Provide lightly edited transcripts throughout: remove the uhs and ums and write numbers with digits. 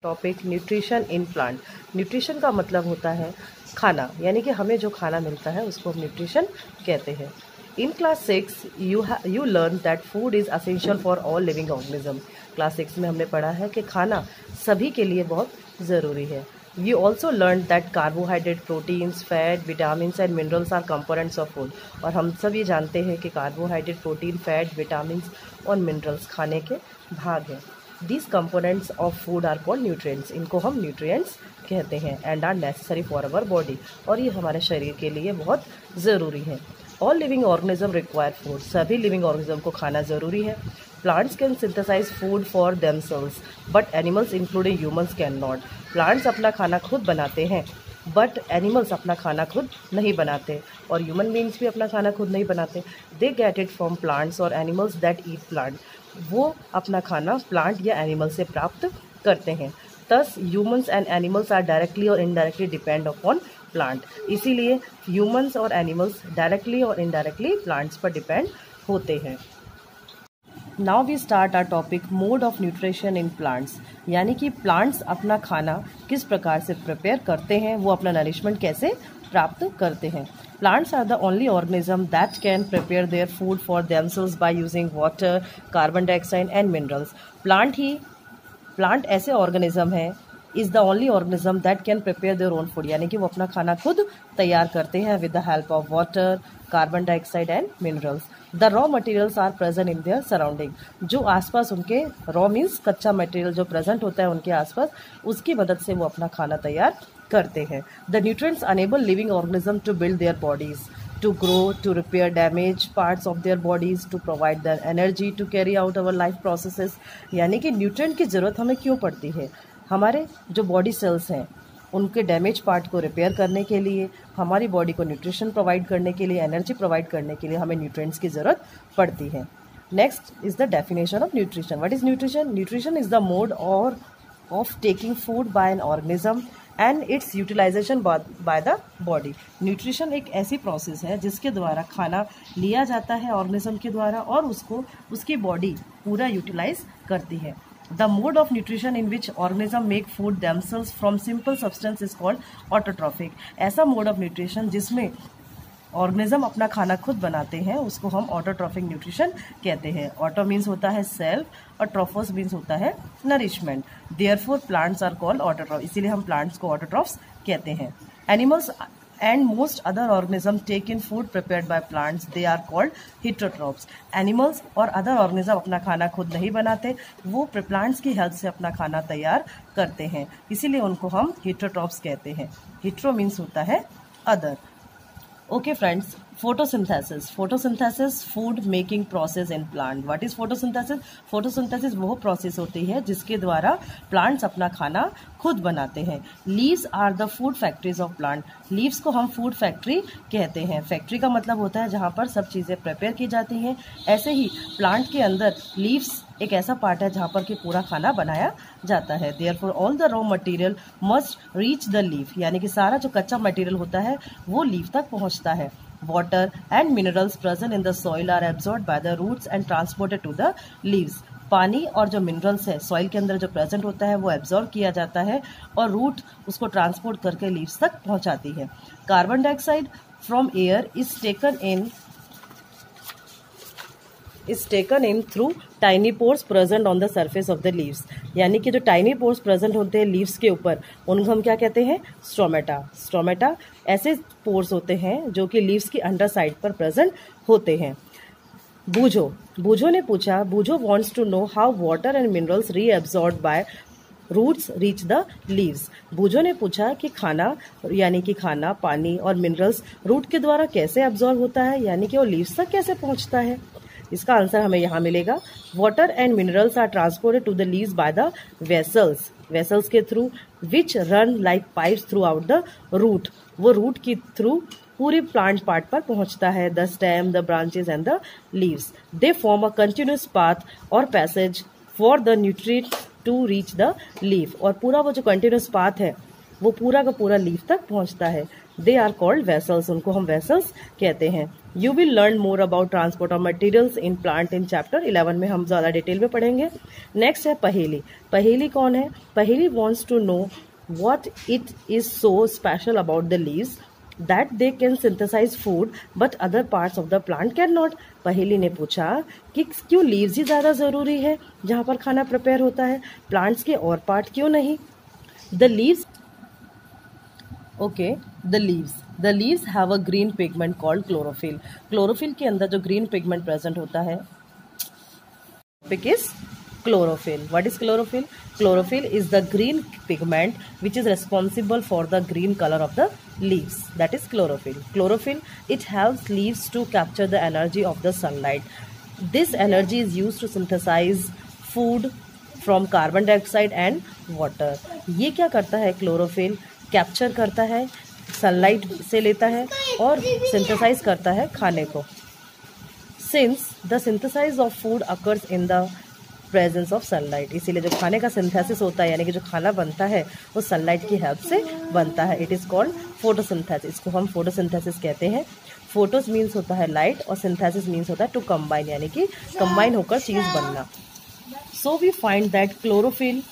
Topic nutrition in plant. Nutrition का मतलब होता है खाना, यानी कि हमें जो खाना मिलता है उसको हम न्यूट्रिशन कहते हैं। In class 6 you learn that food is essential for all living organism. Class 6 में हमने पढ़ा है कि खाना सभी के लिए बहुत ज़रूरी है। You also learned that carbohydrate, proteins, fat, vitamins and minerals are components of food। और हम सब ये जानते हैं कि कार्बोहाइड्रेट, प्रोटीन, फैट, विटामिन्स और मिनरल्स खाने के भाग हैं। These components of food are called nutrients। इनको हम न्यूट्रिएंट्स कहते हैं and are necessary for our body. और ये हमारे शरीर के लिए बहुत ज़रूरी है। All living organism require food. सभी लिविंग ऑर्गेनिज्म को खाना ज़रूरी है। Plants can synthesize food for themselves but animals including humans can not. Plants अपना खाना खुद बनाते हैं बट एनिमल्स अपना खाना खुद नहीं बनाते, और ह्यूमन बींग्स भी अपना खाना खुद नहीं बनाते। They get it from plants और एनिमल्स दैट ईट प्लांट। वो अपना खाना प्लांट या एनिमल से प्राप्त करते हैं। Thus humans and animals are directly और इनडायरेक्टली डिपेंड अपॉन प्लांट। इसीलिए ह्यूमन्स और एनिमल्स डायरेक्टली और इनडायरेक्टली प्लांट्स पर डिपेंड होते हैं। Now we start our topic mode of nutrition in plants, यानी कि प्लांट्स अपना खाना किस प्रकार से प्रिपेयर करते हैं, वो अपना नरिशमेंट कैसे प्राप्त करते हैं। Plants are the only organism that can prepare their food for themselves by using water, carbon dioxide and minerals. Plant ऐसे ऑर्गेनिज्म है, is the only organism that can prepare their own food, यानी कि वो अपना खाना खुद तैयार करते हैं with the help of water, carbon dioxide and minerals. The raw materials are present in their surrounding. जो आसपास उनके रॉ मीन्स कच्चा मटेरियल जो प्रेजेंट होता है उनके आसपास, उसकी मदद से वो अपना खाना तैयार करते हैं। The nutrients enable living organism to build their bodies, to grow, to repair damaged parts of their bodies, to provide their energy to carry out our life processes। यानी कि न्यूट्रिएंट की ज़रूरत हमें क्यों पड़ती है? हमारे जो बॉडी सेल्स हैं उनके डैमेज पार्ट को रिपेयर करने के लिए, हमारी बॉडी को न्यूट्रिशन प्रोवाइड करने के लिए, एनर्जी प्रोवाइड करने के लिए हमें न्यूट्रिएंट्स की ज़रूरत पड़ती है। Next is the definition of nutrition. What is nutrition? Nutrition is the mode और of taking food by an organism and its utilization by the body. Nutrition एक ऐसी प्रोसेस है जिसके द्वारा खाना लिया जाता है ऑर्गेनिज्म के द्वारा और उसको उसकी बॉडी पूरा यूटिलाइज करती है। The mode of nutrition in which organism make food themselves from simple substance is called autotrophic. ऐसा मोड ऑफ न्यूट्रिशन जिसमें ऑर्गेनिज्म अपना खाना खुद बनाते हैं उसको हम ऑटोट्रॉफिक न्यूट्रिशन कहते हैं। ऑटो मीन्स होता है सेल्फ और ट्रॉफोस मीन्स होता है nourishment. Therefore plants are called autotroph, इसीलिए हम प्लांट्स को ऑटोट्रॉफ्स कहते हैं। Animals and most other organisms take in food prepared by plants, they are called heterotrophs। Animals और अदर ऑर्गेनिज्म अपना खाना खुद नहीं बनाते, वो प्लांट्स की हेल्प से अपना खाना तैयार करते हैं, इसीलिए उनको हम हेटेरोट्रॉफ्स कहते हैं। हेटेरो मीन्स होता है other. Okay friends, photosynthesis. Photosynthesis food making process in plant. What is photosynthesis? Photosynthesis वो प्रोसेस होती है जिसके द्वारा प्लांट्स अपना खाना खुद बनाते हैं। Leaves are the food factories of plant. Leaves को हम फूड फैक्ट्री कहते हैं। फैक्ट्री का मतलब होता है जहाँ पर सब चीज़ें प्रिपेयर की जाती हैं। ऐसे ही प्लांट के अंदर लीव्स एक ऐसा पार्ट है जहाँ पर कि पूरा खाना बनाया जाता है। Therefore all the raw material must reach the leaf, यानी कि सारा जो कच्चा मटेरियल होता है वो लीफ तक पहुँचता है। Water and minerals present in the soil are absorbed by the roots and transported to the leaves. पानी और जो मिनरल्स है सॉइल के अंदर जो प्रेजेंट होता है वो एब्जॉर्ब किया जाता है और रूट उसको ट्रांसपोर्ट करके लीव्स तक पहुंचाती है। Carbon dioxide from air is taken in through tiny pores present on the surface of the leaves, यानी कि जो टाइनी पोर्स प्रेजेंट होते हैं लीव्स के ऊपर उनको हम क्या कहते हैं? स्ट्रोमेटा। स्ट्रोमेटा ऐसे पोर्स होते हैं जो कि लीव्स की अंडर साइड पर प्रेजेंट होते हैं। बूझो ने पूछा, Boojho wants to know how water and minerals reabsorbed by roots reach the leaves. Boojho ने पूछा कि खाना, यानी कि खाना, पानी और मिनरल्स रूट के द्वारा कैसे एब्जॉर्ब होता है, यानी कि वो लीव्स तक कैसे पहुंचता है। इसका आंसर हमें यहाँ मिलेगा। Water and minerals are transported to the leaves by the vessels के through which run like pipes throughout the root. वो रूट के थ्रू पूरी प्लांट पार्ट पर पहुंचता है। The stem, the branches and the leaves they form a continuous path or passage for the nutrient to reach the leaf. और पूरा वो जो कंटिन्यूस पाथ है वो पूरा का पूरा लीफ तक पहुंचता है। दे आर कॉल्ड वेसल्स, उनको हम वेसल्स कहते हैं। You will learn more about transport of materials in plant in chapter 11 में हम ज़्यादा डिटेल में पढ़ेंगे। नेक्स्ट है पहेली। पहेली कौन है? Paheli wants to know what it is so special about the leaves that they can synthesize food but other parts of the plant cannot। पहेली ने पूछा कि क्यों लीव्स ही ज़्यादा ज़रूरी है जहाँ पर खाना प्रिपेयर होता है, प्लांट्स के और पार्ट क्यों नहीं। The leaves the leaves have a green pigment called chlorophyll. Chlorophyll के अंदर जो ग्रीन पिगमेंट प्रेजेंट होता है topic is chlorophyll. What is chlorophyll? Chlorophyll is the green pigment which is responsible for the green color of the leaves. That is chlorophyll. Chlorophyll, it helps leaves to capture the energy of the sunlight. This energy is used to synthesize food from carbon dioxide and water. ये क्या करता है? chlorophyll capture करता है, sunlight से लेता है और सिंथेसाइज करता है खाने को। Since the synthesis of food occurs in the presence of sunlight, इसीलिए जो खाने का सिंथेसिस होता है यानी कि जो खाना बनता है वो सनलाइट की हेल्प से बनता है। It is called photosynthesis. इसको हम फोटोसिंथेसिस कहते हैं। फोटोस मीन्स होता है लाइट और सिंथेसिस मीन्स होता है टू कंबाइन, यानी कि कंबाइन होकर चीज़ बनना। So we find that chlorophyll,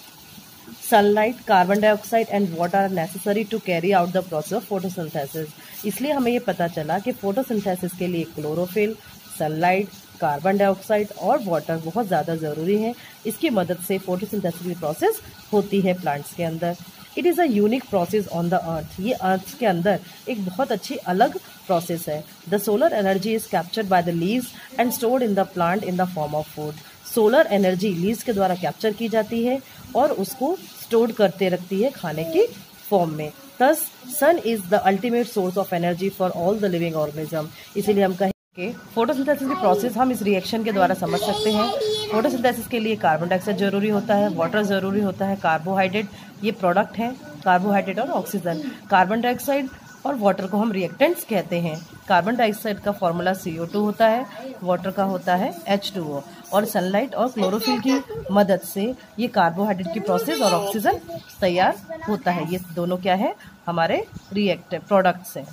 sunlight, carbon dioxide and water are necessary to carry out the process of photosynthesis. इसलिए हमें ये पता चला कि फोटोसिंथेसिस के लिए क्लोरोफिल, सनलाइट, कार्बन डाइऑक्साइड और वाटर बहुत ज़्यादा ज़रूरी है। इसकी मदद से फोटोसिंथेसिस की प्रोसेस होती है प्लांट्स के अंदर। It is a unique process on the earth. ये अर्थ के अंदर एक बहुत अच्छी अलग प्रोसेस है। The solar energy is captured by the leaves and stored in the plant in the form of food. Solar energy leaves के द्वारा कैप्चर की जाती है और उसको स्टोर करते रखती है खाने की फॉर्म में। Thus, sun is the ultimate source of energy for all the living organism। इसीलिए हम कहें कि फोटोसिंथेसिस की प्रोसेस हम इस रिएक्शन के द्वारा समझ सकते हैं। फोटोसिंथेसिस के लिए कार्बन डाइऑक्साइड जरूरी होता है, वाटर जरूरी होता है, कार्बोहाइड्रेट ये प्रोडक्ट हैं, कार्बोहाइड्रेट और ऑक्सीजन। कार्बन डाइऑक्साइड और वाटर को हम रिएक्टेंट्स कहते हैं। कार्बन डाइऑक्साइड का फॉर्मूला CO2 होता है, वाटर का होता है H2O। और सनलाइट और क्लोरोफिल की मदद से ये कार्बोहाइड्रेट की प्रोसेस और ऑक्सीजन तैयार होता है। ये दोनों क्या है? हमारे रिएक्टिव प्रोडक्ट्स हैं।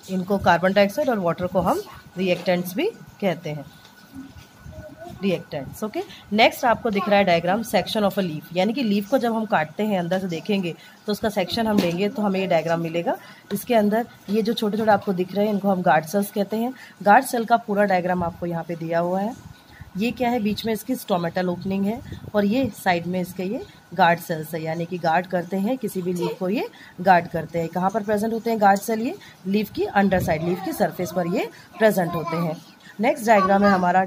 इनको कार्बन डाइऑक्साइड और वाटर को हम रिएक्टेंट्स भी कहते हैं, रिएक्टेंट्स। ओके, नेक्स्ट आपको दिख रहा है diagram section of a leaf, यानी कि लीफ को जब हम काटते हैं अंदर से देखेंगे तो उसका सेक्शन हम लेंगे तो हमें ये डायग्राम मिलेगा। इसके अंदर ये जो छोटे छोटे आपको दिख रहे हैं इनको हम गार्ड सेल्स कहते हैं। गार्ड सेल का पूरा डायग्राम आपको यहाँ पे दिया हुआ है। ये क्या है? बीच में इसकी स्टोमेटल ओपनिंग है और ये साइड में इसके ये गार्ड सेल्स है, यानी कि गार्ड करते हैं किसी भी लीफ को, ये गार्ड करते हैं। कहाँ पर प्रेजेंट होते हैं गार्ड सेल? ये लीफ की अंडर साइड, लीफ की सरफेस पर ये प्रेजेंट होते हैं। नेक्स्ट डायग्राम है हमारा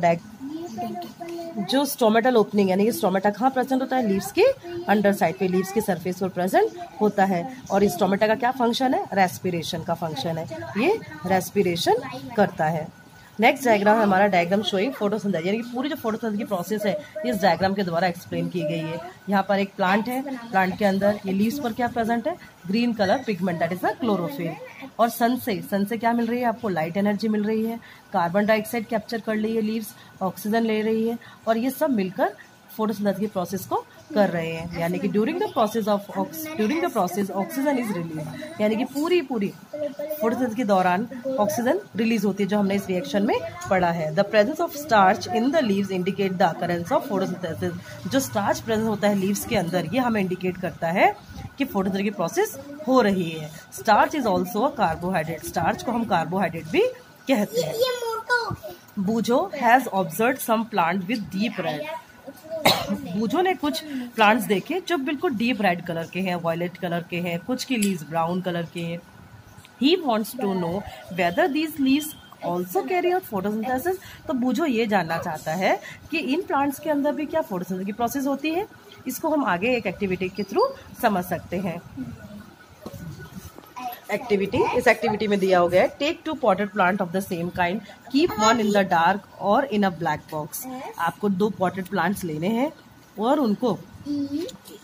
जो स्टोमेटल ओपनिंग, यानी कि स्टोमेटा कहाँ प्रेजेंट होता है? लीव्स के अंडर साइड पे, लीव्स की सरफेस पर प्रेजेंट होता है। और इस स्टोमेटा का क्या फंक्शन है? रेस्पिरेशन का फंक्शन है, ये रेस्पिरेशन करता है। नेक्स्ट डायग्राम है हमारा डायग्राम शोइंग फोटोसिंथेसिस, यानी कि पूरी जो फोटोसिंथेसिस की प्रोसेस है इस डायग्राम के द्वारा एक्सप्लेन की गई है। यहाँ पर एक प्लांट है, प्लांट के अंदर ये लीव्स पर क्या प्रेजेंट है? Green colour pigment, that is the chlorophyll. और सन से क्या मिल रही है? आपको लाइट एनर्जी मिल रही है, कार्बन डाइऑक्साइड कैप्चर कर रही है लीव्स, ऑक्सीजन ले रही है और ये सब मिलकर फोटोसिंथेसिस की प्रोसेस को कर रहे हैं। यानी कि during the process oxygen is release, यानी कि पूरी फोटोसिंथेसिस के दौरान ऑक्सीजन रिलीज होती है, जो हमने इस रिएक्शन में पढ़ा है। The presence of starch in the leaves indicate the occurrence of photosynthesis. जो स्टार्च प्रेजेंस होता है लीव्स के अंदर, ये हमें इंडिकेट करता है कि फोटोसिंथेसिस की प्रोसेस हो रही है। Starch is also a carbohydrate, starch को हम कार्बोहाइड्रेट भी कहते हैं। Boojho has observed some plant with deep red. Boojho ने कुछ प्लांट्स देखे जो बिल्कुल डीप रेड कलर के हैं, वायलेट कलर के हैं, कुछ की लीव्स ब्राउन कलर के हैं। He wants to know whether these leaves also carry out photosynthesis. तो बूझो ये जानना चाहता है कि इन प्लांट्स के अंदर भी क्या फोटोसिंथेसिस की प्रोसेस होती है। इसको हम आगे एक एक्टिविटी के थ्रू समझ सकते हैं। एक्टिविटी, इस एक्टिविटी में दिया हो गया है take 2 potted plant of the same kind, keep one in the dark और इन अ ब्लैक बॉक्स। आपको 2 पॉटेड प्लांट्स लेने हैं और उनको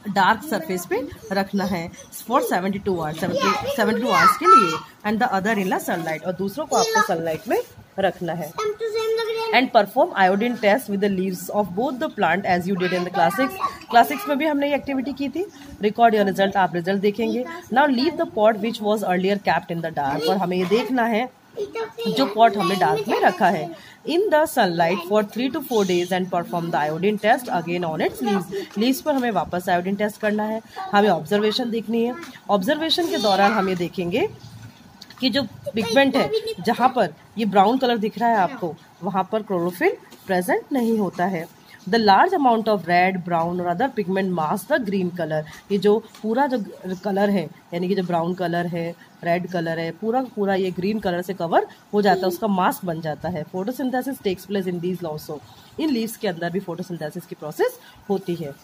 डार्क सरफेस पे रखना है फॉर 72 आवर्स के लिए, and the other in sunlight, और दूसरों को आपको सनलाइट में रखना है। And perform iodine test with the leaves of both the plant as you did in the class 6। Class 6 में भी हमने ये एक्टिविटी की थी। रिकॉर्ड योर रिजल्ट, आप रिजल्ट देखेंगे। Now leave the pot which was earlier kept in the dark, और हमें ये देखना है जो पॉट हमने डार्क में रखा है। In the sunlight for 3 to 4 days and perform the iodine test again on its leaves. Leaves पर हमें वापस आयोडीन टेस्ट करना है। हमें ऑब्जर्वेशन देखनी है। ऑब्जर्वेशन के दौरान हम ये देखेंगे कि जो पिगमेंट है, जहाँ पर ये ब्राउन कलर दिख रहा है आपको, वहाँ पर क्लोरोफिल प्रेजेंट नहीं होता है। The large amount of red, brown और other pigment mask the green colour. ये जो पूरा जो कलर है, यानी कि जो ब्राउन कलर है, रेड कलर है, पूरा पूरा ये ग्रीन कलर से कवर हो जाता है, उसका मास्क बन जाता है। Photosynthesis takes place in these also. इन लीव्स के अंदर भी फोटोसिंथेसिस की प्रोसेस होती है।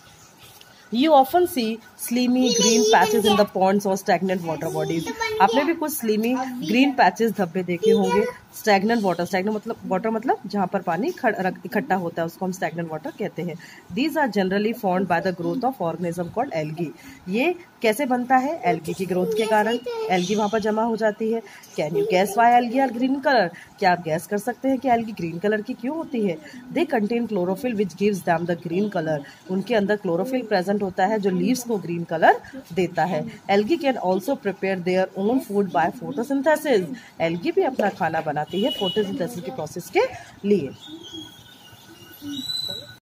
You often see slimy green patches in the ponds or stagnant water bodies. आपने भी कुछ स्लीमी ग्रीन पैचेस धब्बे देखे होंगे। स्टैगनेंट वाटर मतलब जहाँ पर पानी इकट्ठा होता है, उसको हम स्टैगनेंट वाटर कहते हैं। These are generally formed by the growth of organism called algae. ये कैसे बनता है? एल्गी की ग्रोथ के कारण एल्गी वहाँ पर जमा हो जाती है। Can you guess why algae are green colour? क्या आप गैस कर सकते हैं कि एल्गी ग्रीन कलर की क्यों होती है? They contain chlorophyll which gives them the green colour. उनके अंदर क्लोरोफिल प्रेजेंट होता है जो लीव्स को ग्रीन कलर देता है। Algae can also prepare their own food by photosynthesis. Algae भी अपना खाना बनाती है फोटोसिंथेसिस की प्रोसेस के लिए।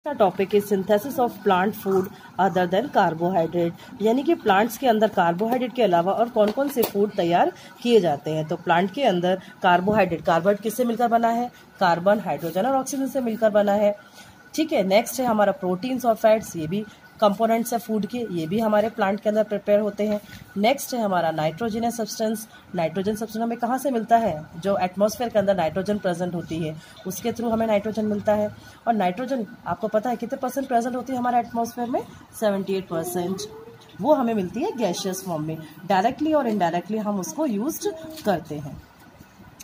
Topic is synthesis of plant food other than carbohydrate, यानी कि प्लांट्स के अंदर कार्बोहाइड्रेट के अलावा और कौन कौन से फूड तैयार किए जाते हैं। तो प्लांट के अंदर कार्बोहाइड्रेट किससे मिलकर बना है? कार्बन, हाइड्रोजन और ऑक्सीजन से मिलकर बना है। ठीक है, नेक्स्ट है हमारा प्रोटीन्स और फैट्स, ये भी कंपोनेंट्स है फूड के, ये भी हमारे प्लांट के अंदर प्रिपेयर होते हैं। नेक्स्ट है हमारा नाइट्रोजनस सब्सटेंस। नाइट्रोजन सब्सटेंस हमें कहाँ से मिलता है? जो एटमॉस्फेयर के अंदर नाइट्रोजन प्रेजेंट होती है, उसके थ्रू हमें नाइट्रोजन मिलता है। और नाइट्रोजन आपको पता है कितने % प्रेजेंट होती है हमारे एटमॉस्फेयर में? 78%। वो हमें मिलती है गैसियस फॉर्म में। डायरेक्टली और इनडायरेक्टली हम उसको यूज करते हैं।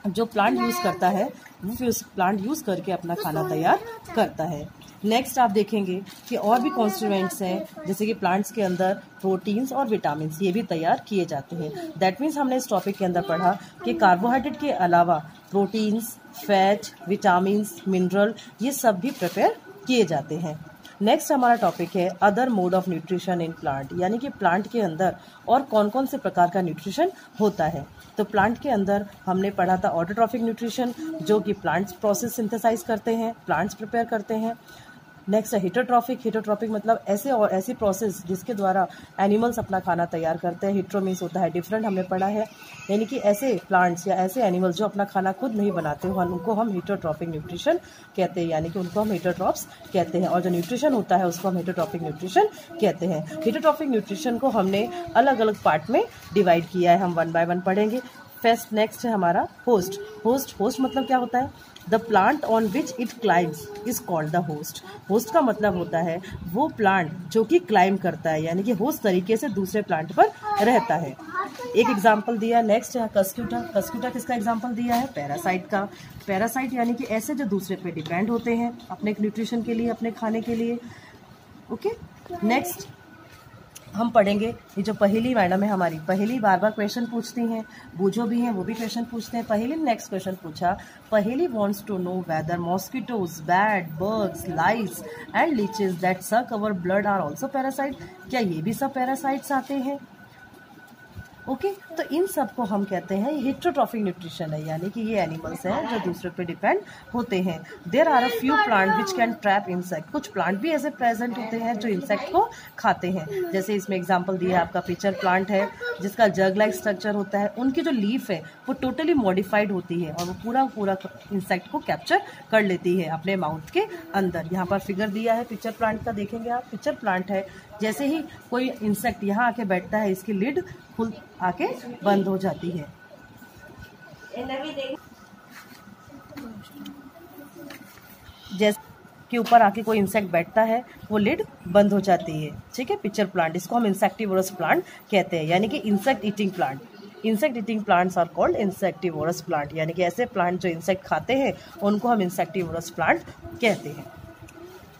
जो प्लांट यूज करता है वो फिर उस प्लांट यूज करके अपना खाना तैयार करता है। नेक्स्ट आप देखेंगे कि और भी कॉन्स्टिट्यूएंट्स हैं, जैसे कि प्लांट्स के अंदर प्रोटीन्स और विटामिन्स, ये भी तैयार किए जाते हैं। दैट मीन्स हमने इस टॉपिक के अंदर पढ़ा कि कार्बोहाइड्रेट के अलावा प्रोटीन्स, फैट, विटामिन्स, मिनरल, ये सब भी प्रिपेयर किए जाते हैं। नेक्स्ट हमारा टॉपिक है other mode of nutrition in plant, यानी कि प्लांट के अंदर और कौन कौन से प्रकार का न्यूट्रिशन होता है। तो प्लांट के अंदर हमने पढ़ा था ऑटोट्रॉफिक न्यूट्रिशन, जो कि प्लांट्स प्रोसेस सिंथेसाइज करते हैं, प्लांट्स प्रिपेयर करते हैं। नेक्स्ट है हिटोट्रॉफिक मतलब ऐसी प्रोसेस जिसके द्वारा एनिमल्स अपना खाना तैयार करते हैं। हिट्रो मीन्स होता है डिफरेंट, हमने पढ़ा है, यानी कि ऐसे प्लांट्स या ऐसे एनिमल्स जो अपना खाना खुद नहीं बनाते हो, उनको हम हिटोट्रॉफिक न्यूट्रिशन कहते हैं, यानी कि उनको हम हिटोट्रॉप्स कहते हैं। और जो न्यूट्रिशन होता है उसको हम हिटोट्रॉफिक न्यूट्रिशन कहते हैं। हिटोट्रॉफिक न्यूट्रिशन को हमने अलग अलग पार्ट में डिवाइड किया है, हम 1 by 1 पढ़ेंगे। फर्स्ट नेक्स्ट है हमारा होस्ट मतलब क्या होता है? The plant on which it climbs is called the host. Host का मतलब होता है वो प्लांट जो कि क्लाइम करता है, यानी कि होस्ट तरीके से दूसरे प्लांट पर रहता है। एक एग्जाम्पल दिया। नेक्स्ट है कस्क्यूटा किसका एग्जाम्पल दिया है? पैरासाइट का। पैरासाइट यानी कि ऐसे जो दूसरे पे डिपेंड होते हैं अपने न्यूट्रिशन के लिए, अपने खाने के लिए। ओके, नेक्स्ट हम पढ़ेंगे ये जो पहेली मैडम है हमारी, पहेली बार बार क्वेश्चन पूछती हैं, बूझो भी हैं वो भी क्वेश्चन पूछते हैं। पहेली नेक्स्ट क्वेश्चन पूछा, Paheli wants to know whether mosquitoes, bat, birds, lice and leeches that suck our blood are also parasite. क्या ये भी सब पैरासाइट्स आते हैं? ओके, तो इन सब को हम कहते हैं हिटोट्रॉफिक न्यूट्रिशन है, यानी कि ये एनिमल्स हैं जो दूसरे पे डिपेंड होते हैं। There are a few plant which can trap insect. कुछ प्लांट भी ऐसे प्रेजेंट होते हैं जो इंसेक्ट को खाते हैं। जैसे इसमें एग्जांपल दिया है आपका पिचर प्लांट है, जिसका जग लाइक स्ट्रक्चर होता है। उनकी जो लीफ है वो टोटली मॉडिफाइड होती है और वो पूरा इंसेक्ट को कैप्चर कर लेती है अपने माउथ के अंदर। यहाँ पर फिगर दिया है पिचर प्लांट का, देखेंगे आप। पिचर प्लांट है, जैसे ही कोई इंसेक्ट यहाँ आके बैठता है इसकी लिड खुल आके बंद हो जाती है। जैसे के ऊपर आके कोई इंसेक्ट बैठता है वो लिड बंद हो जाती है। ठीक है, पिचर प्लांट, इसको हम इंसेक्टिवोरस प्लांट कहते हैं, यानी कि insect eating plant. Insect eating plants are called insectivorous plant, यानी कि ऐसे प्लांट जो इंसेक्ट खाते हैं उनको हम इंसेक्टिवोरस प्लांट कहते हैं।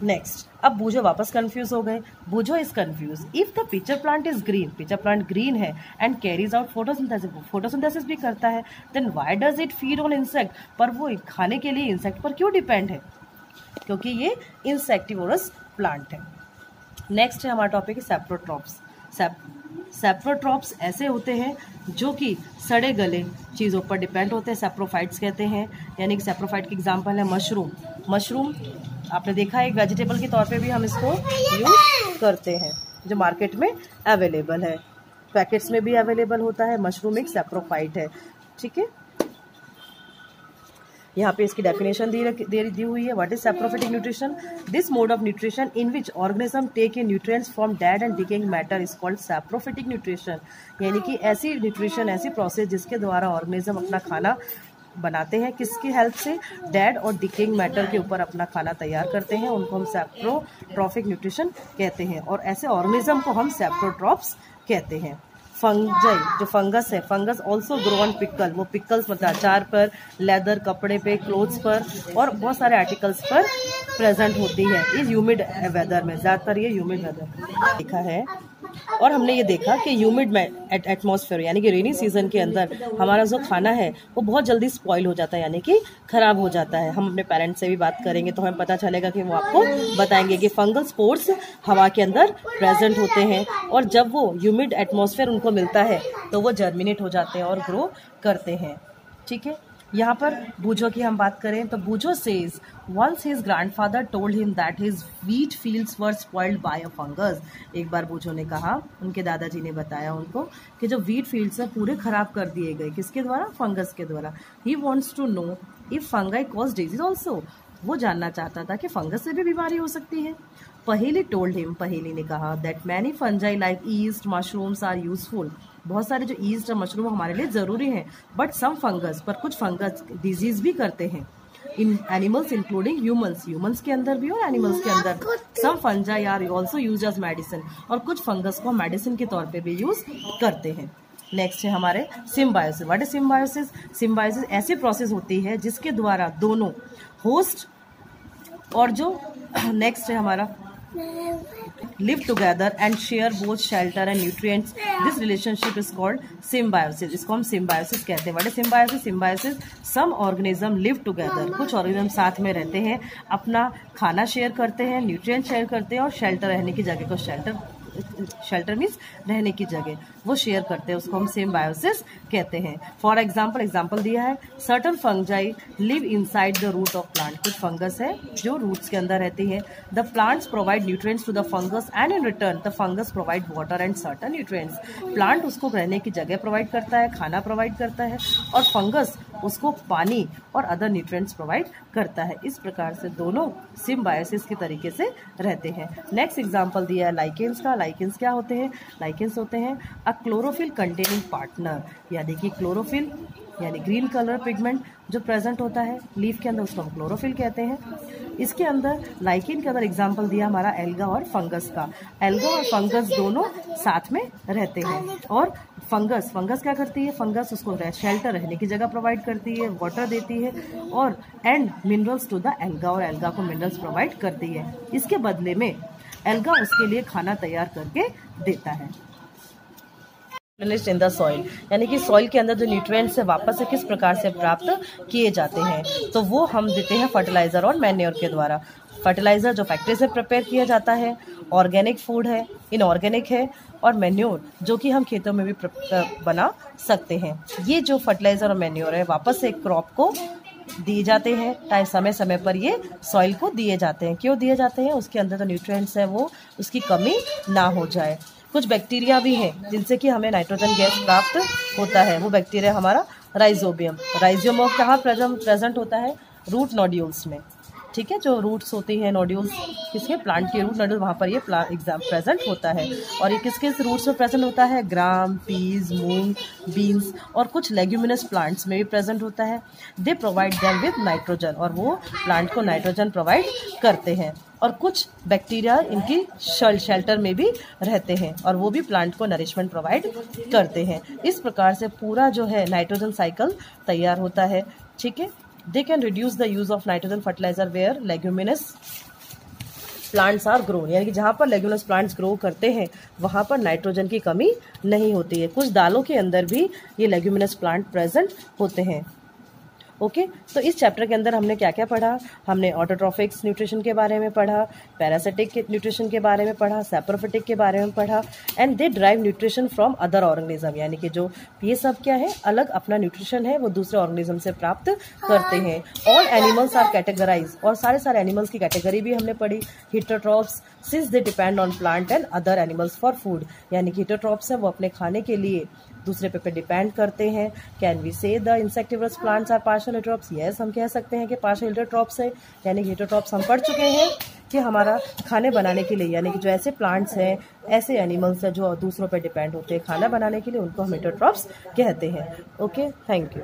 नेक्स्ट, अब बूझो वापस कंफ्यूज हो गए। Boojho is confuse if the pitcher plant is green, pitcher plant green है and carries out photosynthesis, photosynthesis भी करता है, then why does it feed on insect, पर वो खाने के लिए इंसेक्ट पर क्यों डिपेंड है? क्योंकि ये इंसेक्टिवोरस प्लांट है। नेक्स्ट है हमारा टॉपिक है सैप्रोट्रॉप्स। सैप्रोट्रॉप्स ऐसे होते हैं जो कि सड़े गले चीज़ों पर डिपेंड होते हैं, सैप्रोफाइट्स कहते हैं। यानी कि सैप्रोफाइट की एग्जांपल है मशरूम। मशरूम आपने देखा है एक वेजिटेबल के तौर पे भी हम इसको यूज़ करते हैं, जो मार्केट में अवेलेबल है, पैकेट्स में भी अवेलेबल होता है। मशरूम एक सैप्रोफाइट है, ठीक है। यहाँ पे इसकी डेफिनेशन दी हुई है। What is saprophytic nutrition? This mode of nutrition in which organism take in nutrients from dead and decaying matter is called saprophytic nutrition. यानी कि ऐसी न्यूट्रिशन, ऐसी प्रोसेस जिसके द्वारा ऑर्गेनिज्म अपना खाना बनाते हैं, किसकी हेल्प से? डेड और डिकेइंग मैटर के ऊपर अपना खाना तैयार करते हैं, उनको हम सैप्रोट्रॉफिक न्यूट्रिशन कहते हैं। और ऐसे ऑर्गेनिज्म को हम सैप्रोट्रॉप्स कहते हैं। फंजाई जो फंगस है, fungus also grow on pickle. वो पिकल्स मतलब अचार पर, लेदर कपड़े पे, क्लोथ्स पर और बहुत सारे आर्टिकल्स पर प्रेजेंट होती है इस ह्यूमिड वेदर में। ज़्यादातर ये ह्यूमिड वेदर देखा है। और हमने ये देखा कि ह्यूमिड एटमॉस्फेयर यानी कि रेनी सीजन के अंदर हमारा जो खाना है वो बहुत जल्दी स्पॉइल हो जाता है, यानी कि खराब हो जाता है। हम अपने पेरेंट्स से भी बात करेंगे तो हमें पता चलेगा कि वो आपको बताएंगे कि फंगल स्पोर्स हवा के अंदर प्रेजेंट होते हैं, और जब वो ह्यूमिड एटमॉस्फेयर उनको मिलता है तो वो जर्मिनेट हो जाते हैं और ग्रो करते हैं, ठीक है। यहाँ पर बूझो की हम बात करें तो Boojho says once his grandfather told him that his wheat fields were spoiled by a fungus. एक बार बूझो ने कहा, उनके दादाजी ने बताया उनको कि जो व्हीट फील्ड्स है पूरे खराब कर दिए गए, किसके द्वारा? फंगस के द्वारा। He wants to know if fungi cause disease also. वो जानना चाहता था कि फंगस से भी बीमारी हो सकती है। पहेली टोल्ड हिम, पहेली ने कहा that many fungi like yeast mushrooms are useful. बहुत सारे जो ईस्ट और मशरूम हमारे लिए जरूरी हैं, बट सम फंगस, पर कुछ फंगस डिजीज भी करते हैं in animals including humans, humans के अंदर भी और एनिमल्स के अंदर। Some fungi are also use as medicine, और कुछ फंगस को मेडिसिन के तौर पे भी यूज करते हैं। नेक्स्ट है हमारे symbiosis. What is symbiosis? Symbiosis ऐसी प्रोसेस होती है जिसके द्वारा दोनों होस्ट और जो नेक्स्ट है हमारा live together and share both shelter and nutrients. This relationship is called symbiosis. इसको हम symbiosis कहते हैं। What is symbiosis? Symbiosis some organism live together. कुछ ऑर्गेनिज्म साथ में रहते हैं, अपना खाना शेयर करते हैं, न्यूट्रिएंट शेयर करते हैं, और शेल्टर रहने की जगह को शेल्टर मीन्स रहने की जगह वो शेयर करते हैं, उसको हम सिम्बायोसिस कहते हैं। फॉर एग्जाम्पल दिया है, certain fungi live inside the root of plant. कुछ फंगस है जो रूट्स के अंदर रहती है। The plants provide nutrients to the fungus and in return the fungus provide water and certain nutrients. Plant उसको रहने की जगह प्रोवाइड करता है, खाना प्रोवाइड करता है, और फंगस उसको पानी और अदर न्यूट्रिएंट्स प्रोवाइड करता है। इस प्रकार से दोनों सिम्बायोसिस के तरीके से रहते हैं। नेक्स्ट एग्जांपल दिया है लाइकेंस का। लाइकेंस क्या होते हैं? लाइकेंस होते हैं अ क्लोरोफिल कंटेनिंग पार्टनर, यानी कि क्लोरोफिल यानी ग्रीन कलर पिगमेंट जो प्रेजेंट होता है लीफ के अंदर, उसको हम क्लोरोफिल कहते हैं। इसके अंदर लाइकेन के अंदर एग्जाम्पल दिया हमारा एल्गा और फंगस का। एल्गा और फंगस दोनों साथ में रहते हैं, और फंगस क्या करती है? फंगस उसको शेल्टर रहने की जगह प्रोवाइड करती है, वाटर देती है, और and minerals to the alga, और एल्गा को मिनरल्स प्रोवाइड करती है। इसके बदले में एल्गा उसके लिए खाना तैयार करके देता है। इन द सॉइल, यानी कि सॉइल के अंदर जो न्यूट्रिएंट्स है वापस से किस प्रकार से प्राप्त किए जाते हैं, तो वो हम देते हैं फर्टिलाइजर और मैन्योर के द्वारा। फर्टिलाइजर जो फैक्ट्री से प्रिपेयर किया जाता है, ऑर्गेनिक फूड है, इनऑर्गेनिक है, और मैन्योर जो कि हम खेतों में भी बना सकते हैं। ये जो फर्टिलाइजर और मैन्योर है वापस से क्रॉप को दिए जाते हैं, टाइम समय समय पर ये सॉइल को दिए जाते हैं। क्यों दिए जाते हैं? उसके अंदर जो न्यूट्रिएंट्स है वो उसकी कमी ना हो जाए। कुछ बैक्टीरिया भी हैं जिनसे कि हमें नाइट्रोजन गैस प्राप्त होता है। वो बैक्टीरिया हमारा राइजोबियम। राइजोबियम कहाँ प्रेजेंट होता है? रूट नोड्यूल्स में, ठीक है। जो रूट्स होती हैं नोड्यूल्स, किसके? प्लांट के रूट नोड्यूल, वहाँ पर ये प्रेजेंट होता है। और ये किस रूट्स में प्रेजेंट होता है? ग्राम, पीज, मूंग, बीन्स, और कुछ लेग्यूमिनस प्लांट्स में भी प्रेजेंट होता है। They provide them with nitrogen, और वो प्लांट को नाइट्रोजन प्रोवाइड करते हैं। और कुछ बैक्टीरिया इनकी शेल्टर में भी रहते हैं, और वो भी प्लांट को नरिशमेंट प्रोवाइड करते हैं। इस प्रकार से पूरा जो है नाइट्रोजन साइकिल तैयार होता है, ठीक है। They can reduce the use of nitrogen fertilizer where leguminous plants are grown, यानी कि जहाँ पर लेग्यूमिनस प्लांट्स ग्रो करते हैं वहाँ पर नाइट्रोजन की कमी नहीं होती है। कुछ दालों के अंदर भी ये लेग्यूमिनस प्लांट प्रेजेंट होते हैं। ओके, तो इस चैप्टर के अंदर हमने क्या क्या पढ़ा? हमने ऑटोट्रॉफिक्स न्यूट्रिशन के बारे में पढ़ा, पैरासिटिक न्यूट्रिशन के बारे में पढ़ा, सैप्रोफिटिक के बारे में पढ़ा, and they drive nutrition from other organism, यानी कि जो ये सब क्या है, अलग अपना न्यूट्रिशन है वो दूसरे ऑर्गेनिज्म से प्राप्त करते हैं। ऑल एनिमल्स आर कैटेगराइज, और सारे एनिमल्स की कैटेगरी भी हमने पढ़ी। Heterotrophs since they depend on plant and other animals for food, यानी कि हिटरोट्रॉप्स है वो अपने खाने के लिए दूसरे पे डिपेंड करते हैं। Can we say the insectivorous plants are partial heterotrophs? Yes, हम कह सकते हैं कि पार्शियल हिटरोट्रॉप्स है, यानी कि हिटरोट्रॉप्स हम पढ़ चुके हैं कि हमारा खाने बनाने के लिए, यानी कि जो ऐसे प्लांट्स हैं, ऐसे एनिमल्स हैं जो दूसरों पे डिपेंड होते हैं खाना बनाने के लिए, उनको हम हिटरोट्रॉप्स कहते हैं। Okay, thank you.